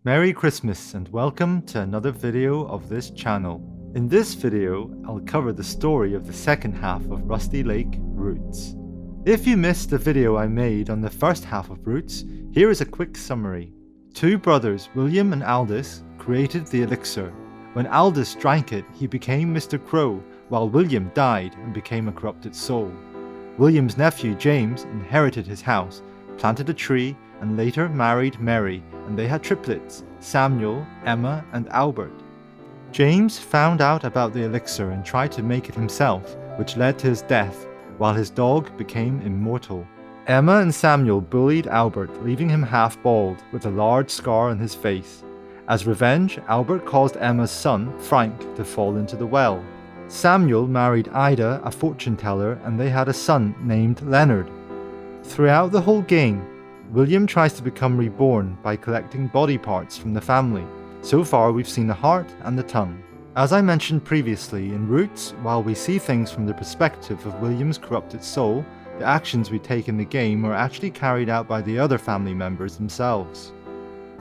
Merry Christmas and welcome to another video of this channel. In this video, I'll cover the story of the second half of Rusty Lake Roots. If you missed the video I made on the first half of Roots, here is a quick summary. Two brothers, William and Aldous, created the elixir. When Aldous drank it, he became Mr. Crow, while William died and became a corrupted soul. William's nephew James inherited his house, planted a tree, and later married Mary, and they had triplets, Samuel, Emma, and Albert. James found out about the elixir and tried to make it himself, which led to his death, while his dog became immortal. Emma and Samuel bullied Albert, leaving him half bald, with a large scar on his face. As revenge, Albert caused Emma's son, Frank, to fall into the well. Samuel married Ida, a fortune teller, and they had a son named Leonard. Throughout the whole game, William tries to become reborn by collecting body parts from the family. So far we've seen the heart and the tongue. As I mentioned previously, in Roots, while we see things from the perspective of William's corrupted soul, the actions we take in the game are actually carried out by the other family members themselves.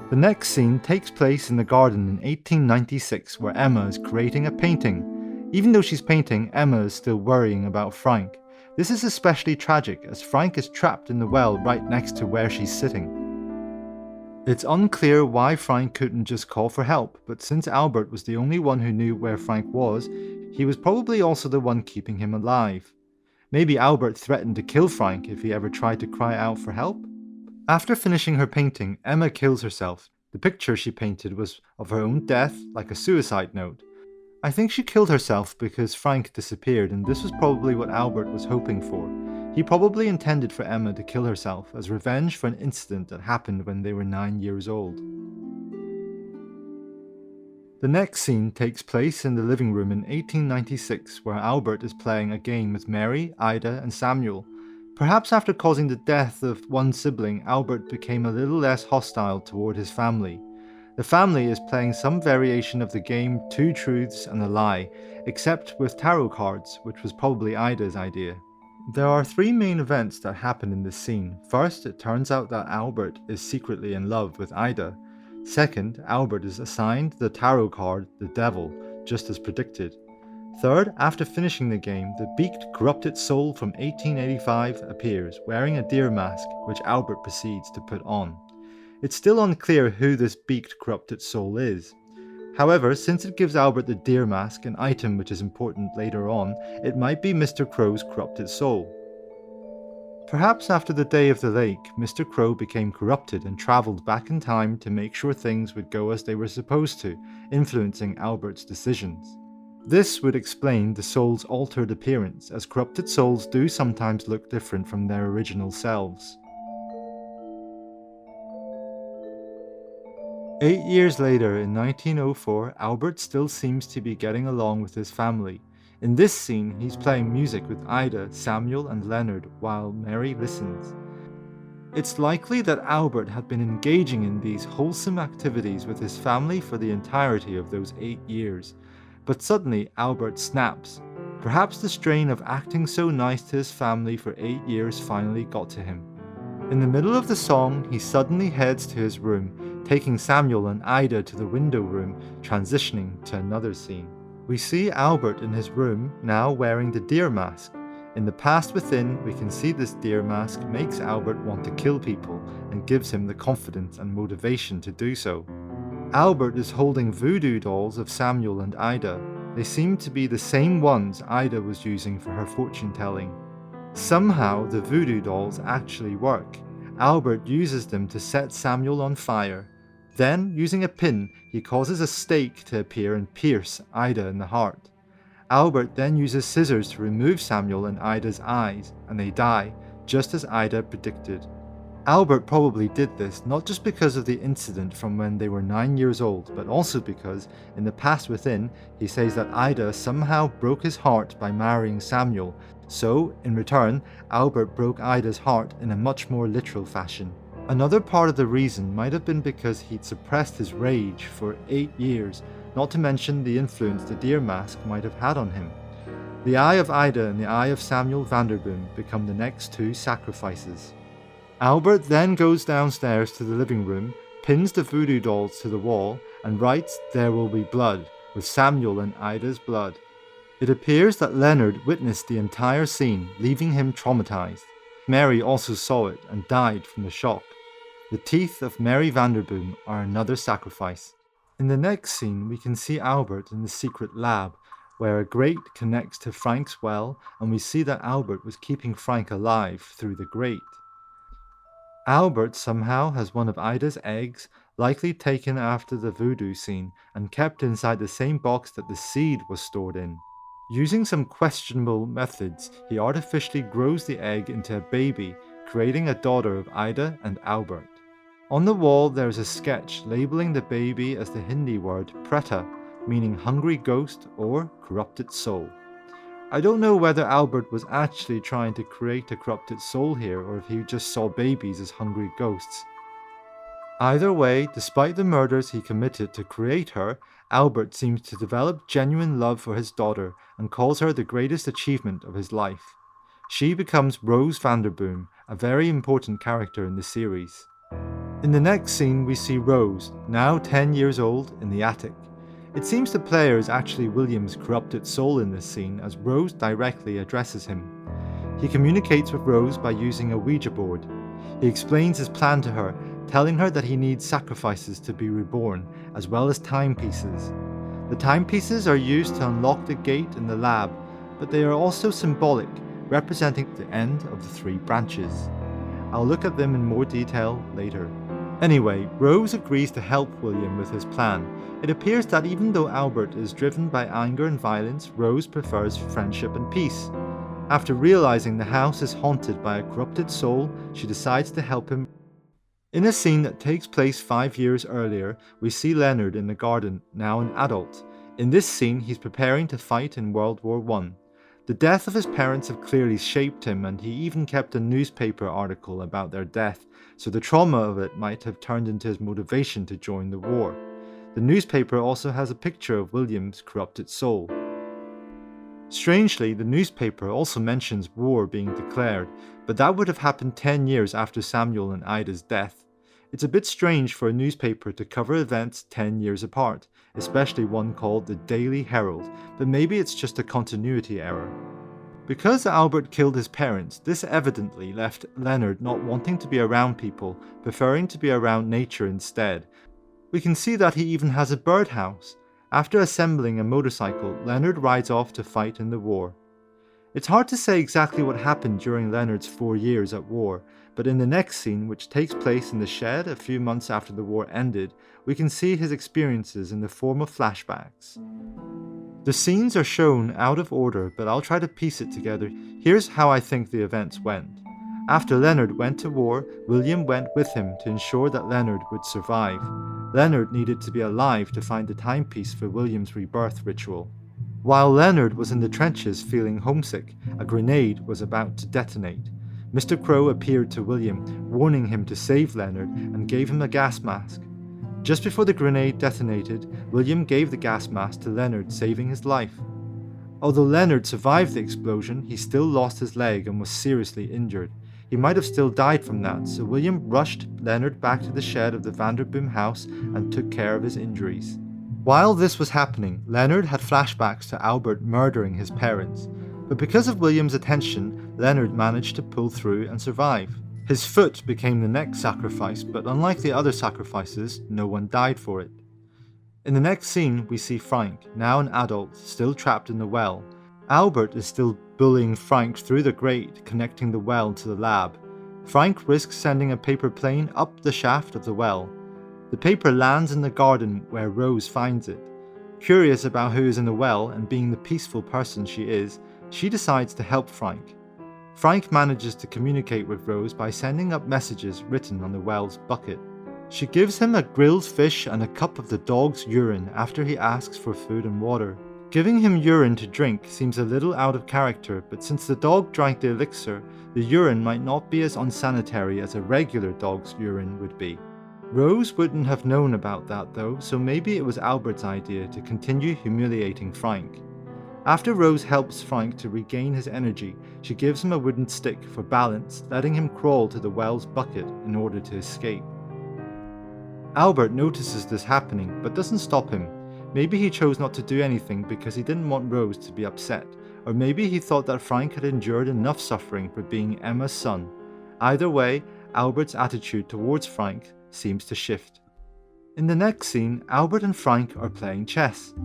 The next scene takes place in the garden in 1896, where Emma is creating a painting. Even though she's painting, Emma is still worrying about Frank. This is especially tragic as Frank is trapped in the well right next to where she's sitting. It's unclear why Frank couldn't just call for help, but since Albert was the only one who knew where Frank was, he was probably also the one keeping him alive. Maybe Albert threatened to kill Frank if he ever tried to cry out for help? After finishing her painting, Emma kills herself. The picture she painted was of her own death, like a suicide note. I think she killed herself because Frank disappeared, and this was probably what Albert was hoping for. He probably intended for Emma to kill herself as revenge for an incident that happened when they were 9 years old. The next scene takes place in the living room in 1896, where Albert is playing a game with Mary, Ida, and Samuel. Perhaps after causing the death of one sibling, Albert became a little less hostile toward his family. The family is playing some variation of the game Two Truths and a Lie, except with tarot cards, which was probably Ida's idea. There are three main events that happen in this scene. First, it turns out that Albert is secretly in love with Ida. Second, Albert is assigned the tarot card, the Devil, just as predicted. Third, after finishing the game, the beaked corrupted soul from 1885 appears, wearing a deer mask, which Albert proceeds to put on. It's still unclear who this beaked corrupted soul is. However, since it gives Albert the deer mask, an item which is important later on, it might be Mr. Crow's corrupted soul. Perhaps after the day of the lake, Mr. Crow became corrupted and travelled back in time to make sure things would go as they were supposed to, influencing Albert's decisions. This would explain the soul's altered appearance, as corrupted souls do sometimes look different from their original selves. 8 years later, in 1904, Albert still seems to be getting along with his family. In this scene, he's playing music with Ida, Samuel, and Leonard while Mary listens. It's likely that Albert had been engaging in these wholesome activities with his family for the entirety of those 8 years. But suddenly, Albert snaps. Perhaps the strain of acting so nice to his family for 8 years finally got to him. In the middle of the song, he suddenly heads to his room, taking Samuel and Ida to the window room, transitioning to another scene. We see Albert in his room, now wearing the deer mask. In the past within, we can see this deer mask makes Albert want to kill people and gives him the confidence and motivation to do so. Albert is holding voodoo dolls of Samuel and Ida. They seem to be the same ones Ida was using for her fortune telling. Somehow the voodoo dolls actually work. Albert uses them to set Samuel on fire. Then, using a pin, he causes a stake to appear and pierce Ida in the heart. Albert then uses scissors to remove Samuel and Ida's eyes, and they die, just as Ida predicted. Albert probably did this not just because of the incident from when they were 9 years old, but also because, in the past within, he says that Ida somehow broke his heart by marrying Samuel, so, in return, Albert broke Ida's heart in a much more literal fashion. Another part of the reason might have been because he'd suppressed his rage for 8 years, not to mention the influence the deer mask might have had on him. The eye of Ida and the eye of Samuel Vanderboom become the next two sacrifices. Albert then goes downstairs to the living room, pins the voodoo dolls to the wall and writes "There will be blood" with Samuel and Ida's blood. It appears that Leonard witnessed the entire scene, leaving him traumatized. Mary also saw it and died from the shock. The teeth of Mary Vanderboom are another sacrifice. In the next scene, we can see Albert in the secret lab, where a grate connects to Frank's well, and we see that Albert was keeping Frank alive through the grate. Albert somehow has one of Ida's eggs, likely taken after the voodoo scene, and kept inside the same box that the seed was stored in. Using some questionable methods, he artificially grows the egg into a baby, creating a daughter of Ida and Albert. On the wall there is a sketch labeling the baby as the Hindi word preta, meaning hungry ghost or corrupted soul. I don't know whether Albert was actually trying to create a corrupted soul here or if he just saw babies as hungry ghosts. Either way, despite the murders he committed to create her, Albert seems to develop genuine love for his daughter and calls her the greatest achievement of his life. She becomes Rose Vanderboom, a very important character in the series. In the next scene we see Rose, now 10 years old, in the attic. It seems the player is actually William's corrupted soul in this scene, as Rose directly addresses him. He communicates with Rose by using a Ouija board. He explains his plan to her, telling her that he needs sacrifices to be reborn, as well as timepieces. The timepieces are used to unlock the gate in the lab, but they are also symbolic, representing the end of the 3 branches. I'll look at them in more detail later. Anyway, Rose agrees to help William with his plan. It appears that even though Albert is driven by anger and violence, Rose prefers friendship and peace. After realizing the house is haunted by a corrupted soul, she decides to help him. In a scene that takes place 5 years earlier, we see Leonard in the garden, now an adult. In this scene, he's preparing to fight in World War I. The death of his parents have clearly shaped him, and he even kept a newspaper article about their death, so the trauma of it might have turned into his motivation to join the war. The newspaper also has a picture of William's corrupted soul. Strangely, the newspaper also mentions war being declared, but that would have happened 10 years after Samuel and Ida's death. It's a bit strange for a newspaper to cover events 10 years apart, especially one called the Daily Herald, but maybe it's just a continuity error. Because Albert killed his parents, this evidently left Leonard not wanting to be around people, preferring to be around nature instead. We can see that he even has a birdhouse. After assembling a motorcycle, Leonard rides off to fight in the war. It's hard to say exactly what happened during Leonard's 4 years at war, but in the next scene, which takes place in the shed a few months after the war ended, we can see his experiences in the form of flashbacks. The scenes are shown out of order, but I'll try to piece it together. Here's how I think the events went. After Leonard went to war, William went with him to ensure that Leonard would survive. Leonard needed to be alive to find the timepiece for William's rebirth ritual. While Leonard was in the trenches feeling homesick, a grenade was about to detonate. Mr. Crow appeared to William, warning him to save Leonard, and gave him a gas mask. Just before the grenade detonated, William gave the gas mask to Leonard, saving his life. Although Leonard survived the explosion, he still lost his leg and was seriously injured. He might have still died from that, so William rushed Leonard back to the shed of the Vanderboom house and took care of his injuries. While this was happening, Leonard had flashbacks to Albert murdering his parents, but because of William's attention, Leonard managed to pull through and survive. His foot became the next sacrifice, but unlike the other sacrifices, no one died for it. In the next scene, we see Frank, now an adult, still trapped in the well. Albert is still bullying Frank through the grate connecting the well to the lab. Frank risks sending a paper plane up the shaft of the well. The paper lands in the garden where Rose finds it. Curious about who is in the well and being the peaceful person she is, she decides to help Frank. Frank manages to communicate with Rose by sending up messages written on the well's bucket. She gives him a grilled fish and a cup of the dog's urine after he asks for food and water. Giving him urine to drink seems a little out of character, but since the dog drank the elixir, the urine might not be as unsanitary as a regular dog's urine would be. Rose wouldn't have known about that though, so maybe it was Albert's idea to continue humiliating Frank. After Rose helps Frank to regain his energy, she gives him a wooden stick for balance, letting him crawl to the well's bucket in order to escape. Albert notices this happening but doesn't stop him. Maybe he chose not to do anything because he didn't want Rose to be upset, or maybe he thought that Frank had endured enough suffering for being Emma's son. Either way, Albert's attitude towards Frank seems to shift. In the next scene, Albert and Frank are playing chess.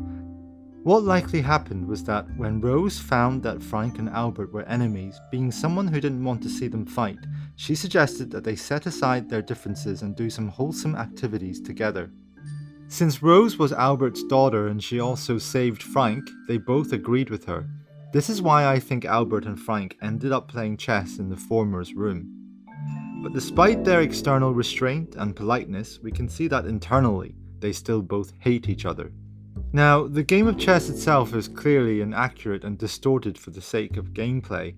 What likely happened was that when Rose found that Frank and Albert were enemies, being someone who didn't want to see them fight, she suggested that they set aside their differences and do some wholesome activities together. Since Rose was Albert's daughter and she also saved Frank, they both agreed with her. This is why I think Albert and Frank ended up playing chess in the former's room. But despite their external restraint and politeness, we can see that internally they still both hate each other. Now, the game of chess itself is clearly inaccurate and distorted for the sake of gameplay.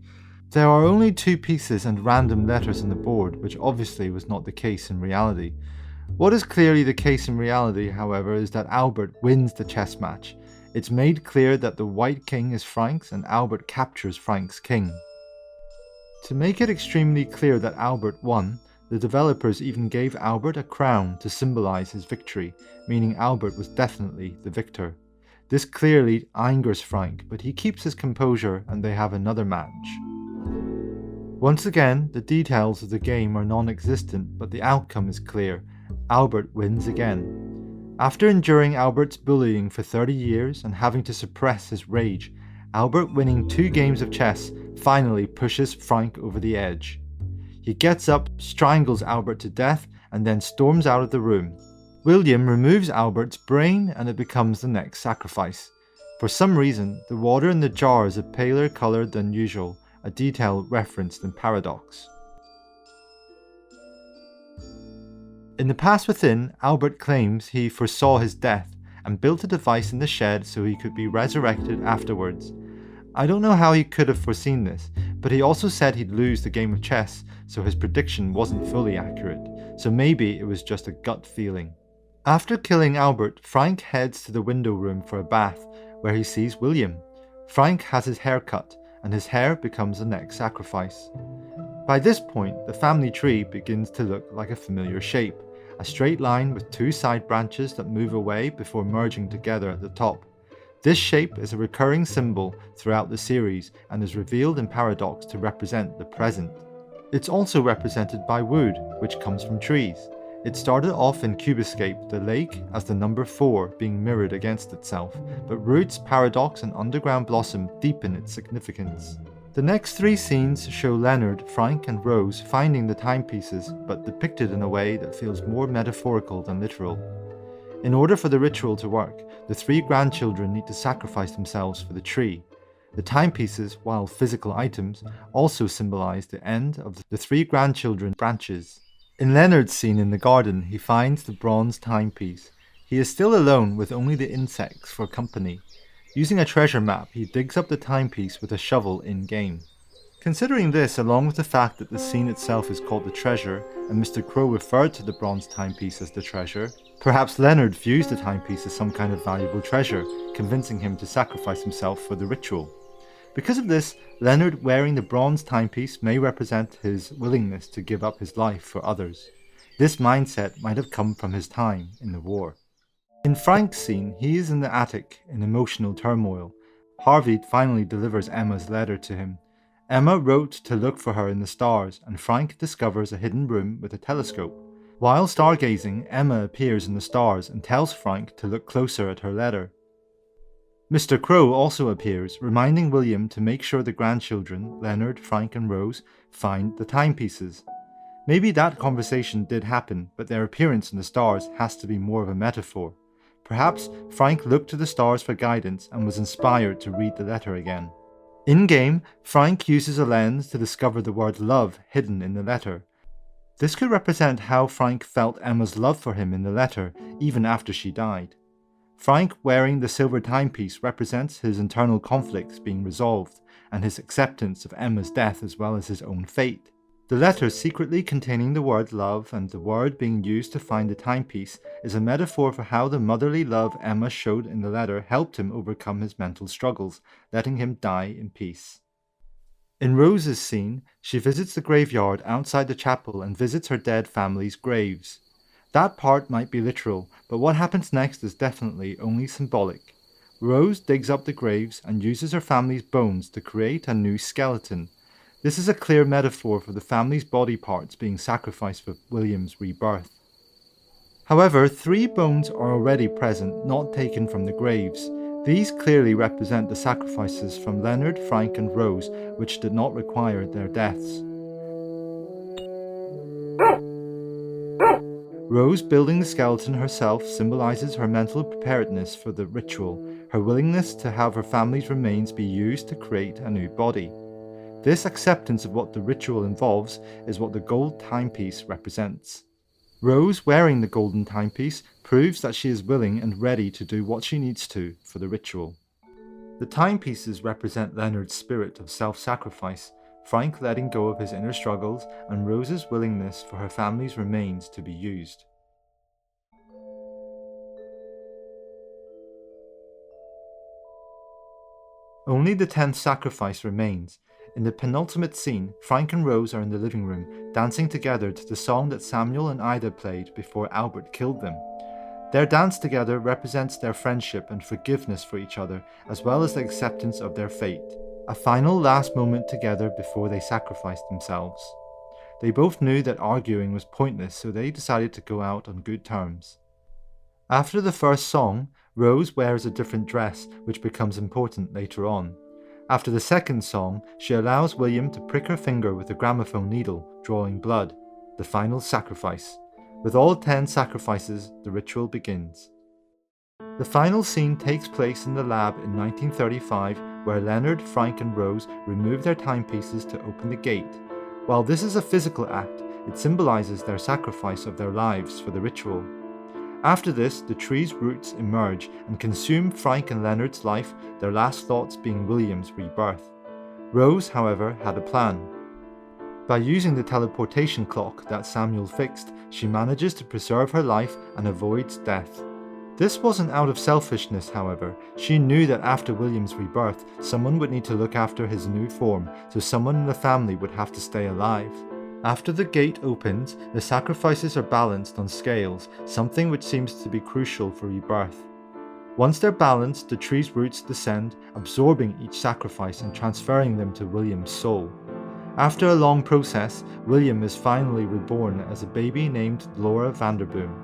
There are only 2 pieces and random letters on the board, which obviously was not the case in reality. What is clearly the case in reality, however, is that Albert wins the chess match. It's made clear that the white king is Frank's and Albert captures Frank's king. To make it extremely clear that Albert won, the developers even gave Albert a crown to symbolize his victory, meaning Albert was definitely the victor. This clearly angers Frank, but he keeps his composure and they have another match. Once again, the details of the game are non-existent, but the outcome is clear. Albert wins again. After enduring Albert's bullying for 30 years and having to suppress his rage, Albert, winning 2 games of chess, finally pushes Frank over the edge. He gets up, strangles Albert to death, and then storms out of the room. William removes Albert's brain and it becomes the next sacrifice. For some reason, the water in the jar is a paler colour than usual, a detail referenced in Paradox. In The Past Within, Albert claims he foresaw his death and built a device in the shed so he could be resurrected afterwards. I don't know how he could have foreseen this, but he also said he'd lose the game of chess, so his prediction wasn't fully accurate, so maybe it was just a gut feeling. After killing Albert, Frank heads to the window room for a bath, where he sees William. Frank has his hair cut, and his hair becomes the next sacrifice. By this point, the family tree begins to look like a familiar shape, a straight line with 2 side branches that move away before merging together at the top. This shape is a recurring symbol throughout the series and is revealed in Paradox to represent the present. It's also represented by wood, which comes from trees. It started off in Cubescape, the lake, as the number 4 being mirrored against itself, but Roots, Paradox and Underground Blossom deepen its significance. The next 3 scenes show Leonard, Frank and Rose finding the timepieces, but depicted in a way that feels more metaphorical than literal. In order for the ritual to work, the 3 grandchildren need to sacrifice themselves for the tree. The timepieces, while physical items, also symbolize the end of the 3 grandchildren's branches. In Leonard's scene in the garden, he finds the bronze timepiece. He is still alone with only the insects for company. Using a treasure map, he digs up the timepiece with a shovel in-game. Considering this, along with the fact that the scene itself is called The Treasure, and Mr. Crow referred to the bronze timepiece as the treasure, perhaps Leonard views the timepiece as some kind of valuable treasure, convincing him to sacrifice himself for the ritual. Because of this, Leonard wearing the bronze timepiece may represent his willingness to give up his life for others. This mindset might have come from his time in the war. In Frank's scene, he is in the attic in emotional turmoil. Harvey finally delivers Emma's letter to him. Emma wrote to look for her in the stars, and Frank discovers a hidden room with a telescope. While stargazing, Emma appears in the stars and tells Frank to look closer at her letter. Mr. Crow also appears, reminding William to make sure the grandchildren, Leonard, Frank and Rose, find the timepieces. Maybe that conversation did happen, but their appearance in the stars has to be more of a metaphor. Perhaps Frank looked to the stars for guidance and was inspired to read the letter again. In-game, Frank uses a lens to discover the word love hidden in the letter. This could represent how Frank felt Emma's love for him in the letter, even after she died. Frank wearing the silver timepiece represents his internal conflicts being resolved, and his acceptance of Emma's death as well as his own fate. The letter secretly containing the word love and the word being used to find the timepiece is a metaphor for how the motherly love Emma showed in the letter helped him overcome his mental struggles, letting him die in peace. In Rose's scene, she visits the graveyard outside the chapel and visits her dead family's graves. That part might be literal, but what happens next is definitely only symbolic. Rose digs up the graves and uses her family's bones to create a new skeleton. This is a clear metaphor for the family's body parts being sacrificed for William's rebirth. However, 3 bones are already present, not taken from the graves. These clearly represent the sacrifices from Leonard, Frank and Rose, which did not require their deaths. Rose building the skeleton herself symbolizes her mental preparedness for the ritual, her willingness to have her family's remains be used to create a new body. This acceptance of what the ritual involves is what the gold timepiece represents. Rose wearing the golden timepiece proves that she is willing and ready to do what she needs to for the ritual. The timepieces represent Leonard's spirit of self-sacrifice, Frank letting go of his inner struggles, and Rose's willingness for her family's remains to be used. Only the 10th sacrifice remains. In the penultimate scene, Frank and Rose are in the living room, dancing together to the song that Samuel and Ida played before Albert killed them. Their dance together represents their friendship and forgiveness for each other, as well as the acceptance of their fate. A final last moment together before they sacrificed themselves. They both knew that arguing was pointless, so they decided to go out on good terms. After the first song, Rose wears a different dress, which becomes important later on. After the second song, she allows William to prick her finger with a gramophone needle, drawing blood, the final sacrifice. With all 10 sacrifices, the ritual begins. The final scene takes place in the lab in 1935, where Leonard, Frank and Rose remove their timepieces to open the gate. While this is a physical act, it symbolizes their sacrifice of their lives for the ritual. After this, the tree's roots emerge and consume Frank and Leonard's life, their last thoughts being William's rebirth. Rose, however, had a plan. By using the teleportation clock that Samuel fixed, she manages to preserve her life and avoids death. This wasn't out of selfishness, however. She knew that after William's rebirth, someone would need to look after his new form, so someone in the family would have to stay alive. After the gate opens, the sacrifices are balanced on scales, something which seems to be crucial for rebirth. Once they're balanced, the tree's roots descend, absorbing each sacrifice and transferring them to William's soul. After a long process, William is finally reborn as a baby named Laura Vanderboom.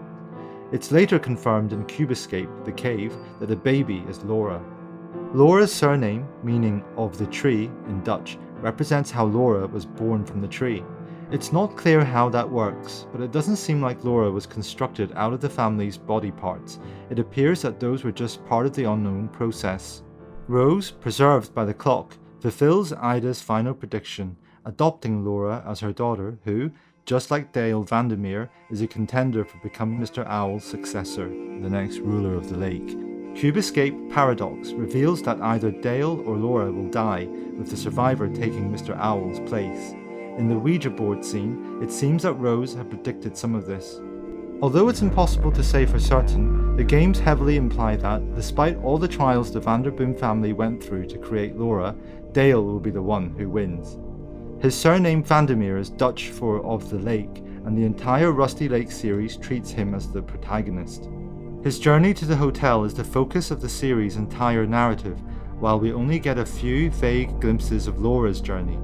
It's later confirmed in Cubescape, the cave, that the baby is Laura. Laura's surname, meaning of the tree in Dutch, represents how Laura was born from the tree. It's not clear how that works, but it doesn't seem like Laura was constructed out of the family's body parts. It appears that those were just part of the unknown process. Rose, preserved by the clock, fulfills Ida's final prediction, adopting Laura as her daughter, who, just like Dale Vandermeer, is a contender for becoming Mr. Owl's successor, the next ruler of the lake. Cubescape Paradox reveals that either Dale or Laura will die, with the survivor taking Mr. Owl's place. In the Ouija board scene, it seems that Rose had predicted some of this. Although it's impossible to say for certain, the games heavily imply that, despite all the trials the Vanderboom family went through to create Laura, Dale will be the one who wins. His surname Vandermeer is Dutch for of the lake, and the entire Rusty Lake series treats him as the protagonist. His journey to the hotel is the focus of the series' entire narrative, while we only get a few vague glimpses of Laura's journey.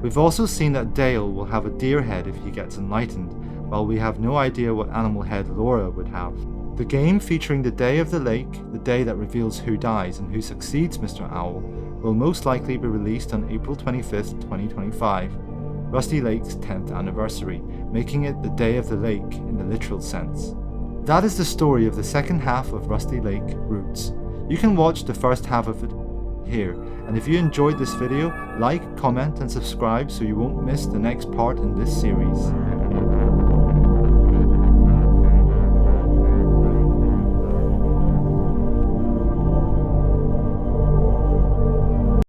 We've also seen that Dale will have a deer head if he gets enlightened, while we have no idea what animal head Laura would have. The game featuring the Day of the Lake, the day that reveals who dies and who succeeds Mr. Owl, will most likely be released on April 25th, 2025, Rusty Lake's 10th anniversary, making it the Day of the Lake in the literal sense. That is the story of the second half of Rusty Lake Roots. You can watch the first half of it here, and if you enjoyed this video, like, comment and subscribe so you won't miss the next part in this series.